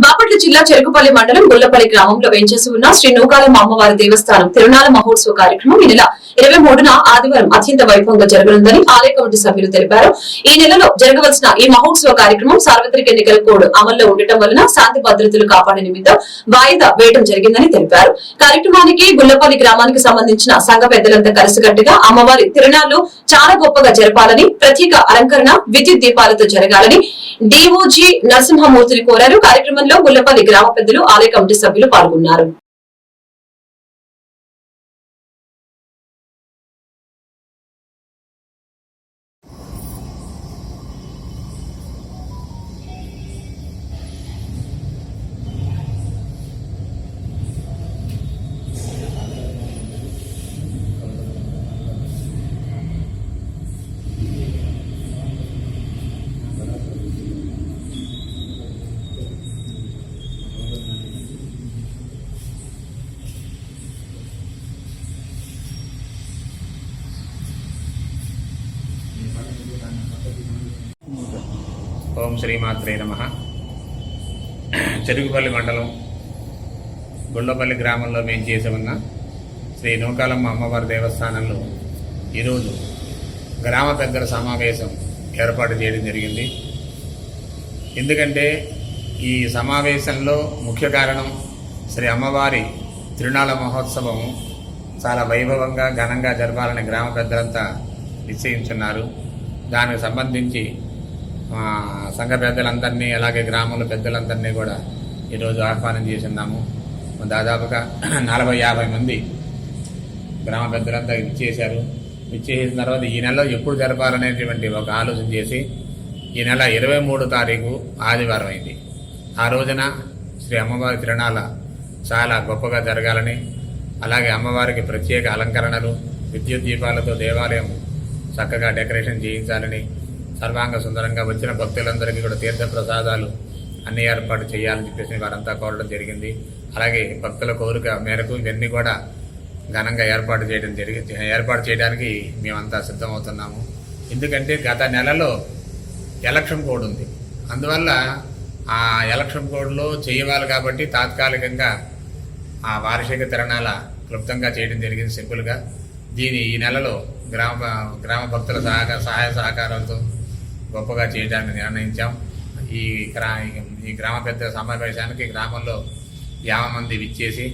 బాపట్ల జిల్లా చెరుకుపల్లి మండలం గుల్లపల్లి గ్రామంలో వేంచేసి ఉన్న శ్రీ నూకాలమ్మ అమ్మవారి దేవస్థానం తిరునాళ మహోత్సవ కార్యక్రమం ఈ నెల 23న ఆదివారం అత్యంత వైభవంగా జరగనుందని ఆలయ కమిటీ సభ్యులు తెలిపారు. ఈ నెలలో జరగవలసిన ఈ మహోత్సవ కార్యక్రమం సార్వత్రిక ఎన్నికల కోడ్ అమల్లో ఉండటం వలన శాంతి భద్రతలు కాపాడే నిమిత్తం వాయిదా వేయడం జరిగిందని తెలిపారు. కార్యక్రమానికి గుల్లపల్లి గ్రామానికి సంబంధించిన సంఘ పెద్దలంతా కలిసికట్టుగా అమ్మవారి తిరునాళ్లు చాలా గొప్పగా జరపాలని, ప్రత్యేక అలంకరణ విద్యుత్ దీపాలతో జరగాలని డిఓజీ నరసింహమూర్తిని కోరారు. కార్యక్రమంలో గుల్లపల్లి గ్రామ పెద్దలు, ఆలయ కమిటీ సభ్యులు పాల్గొన్నారు. ఓం శ్రీమాత్రే నమః. చెరుకుపల్లి మండలం గుల్లపల్లి గ్రామంలో మేము చేసి ఉన్న శ్రీ నూకాలమ్మ అమ్మవారి దేవస్థానంలో ఈరోజు గ్రామ పెద్దల సమావేశం ఏర్పాటు చేయడం జరిగింది. ఎందుకంటే ఈ సమావేశంలో ముఖ్య కారణం శ్రీ అమ్మవారి తిరునాళ మహోత్సవం చాలా వైభవంగా ఘనంగా జరపాలని గ్రామ పెద్దలంతా నిశ్చయించున్నారు. దానికి సంబంధించి సంఘ పెద్దలందరినీ అలాగే గ్రామంలో పెద్దలందరినీ కూడా ఈరోజు ఆహ్వానం చేస్తున్నాము. దాదాపుగా 40-50 మంది గ్రామ పెద్దలంతా ఇచ్చేశారు. ఇచ్చేసిన తర్వాత ఈ నెలలో ఎప్పుడు జరపాలనేటువంటి ఒక ఆలోచన చేసి ఈ నెల 23 తారీఖు ఆదివారం అయింది. ఆ రోజున శ్రీ అమ్మవారి తిరునాళ చాలా గొప్పగా జరగాలని, అలాగే అమ్మవారికి ప్రత్యేక అలంకరణలు విద్యుత్ దీపాలతో దేవాలయం చక్కగా డెకరేషన్ చేయించాలని, సర్వాంగ సుందరంగా వచ్చిన భక్తులందరికీ కూడా తీర్థ ప్రసాదాలు అన్ని ఏర్పాటు చేయాలని చెప్పేసి వారంతా కోరడం జరిగింది. అలాగే భక్తుల కోరిక మేరకు ఇవన్నీ కూడా ఘనంగా ఏర్పాటు చేయడానికి మేమంతా సిద్ధమవుతున్నాము. ఎందుకంటే గత నెలలో ఎలక్షన్ కోడ్ ఉంది. అందువల్ల ఆ ఎలక్షన్ కోడ్లో చేయవాలి కాబట్టి తాత్కాలికంగా ఆ వార్షిక తిరణాల క్లుప్తంగా చేయడం జరిగింది సింపుల్గా. ఈ నెలలో గ్రామ భక్తుల సహాయ సహకారాలతో గొప్పగా చేయడానికి నిర్ణయించాం. ఈ గ్రామ పెద్ద సమావేశానికి గ్రామంలో 50 మంది విచ్చేసి